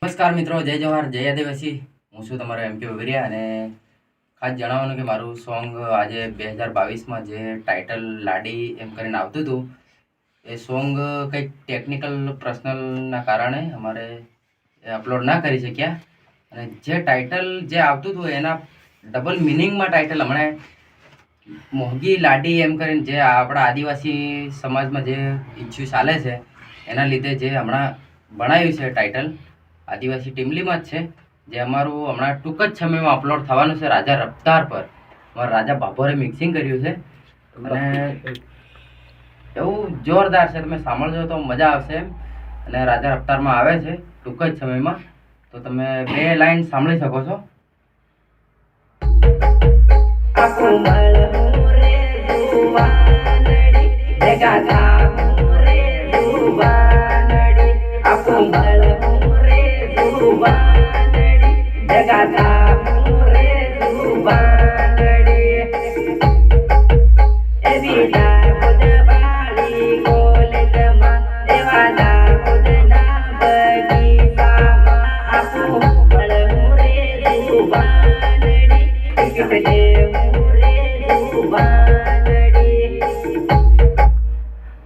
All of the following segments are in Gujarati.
નમસ્કાર મિત્રો, જય જવાહર, જય આદિવાસી. હું છું તમારો એમ કે વગરિયા અને ખાસ જણાવવાનું કે મારું સોંગ આજે 2022માં જે ટાઇટલ લાડી એમ કરીને આવતું હતું એ સોંગ કંઈક ટેકનિકલ પર્સનલના કારણે અમારે અપલોડ ના કરી શક્યા. અને જે ટાઇટલ જે આવતું હતું એના ડબલ મિનિંગમાં ટાઇટલ હમણાં મોંઘી લાડી એમ કરીને જે આપણા આદિવાસી સમાજમાં જે ઇસ્યુ ચાલે છે એના લીધે જે હમણાં બનાવ્યું છે ટાઇટલ આદિવાસી ટીમલીમાં જ છે, જે અમારું હમણાં ટૂંક જ સમયમાં અપલોડ થવાનું છે રાજા રફતાર પર. અમારા રાજા બાબોરે મિક્સિંગ કર્યું છે અને એવું જોરદાર છે, તમે સાંભળજો તો મજા આવશે. અને રાજા રફતારમાં આવે છે ટૂંક જ સમયમાં, તો તમે 2 લાઈન સાંભળી શકો છો.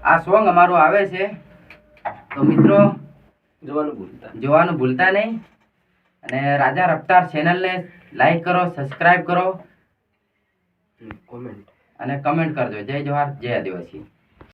આ સોંગ અમારું આવે છે, તો મિત્રો જોવાનું ભૂલતા નહીં. અને રાજા રફતાર ચેનલને લાઈક કરો, સબસ્ક્રાઇબ કરો અને કમેન્ટ કરજો. જય જવાહર, જય આદિવાસી.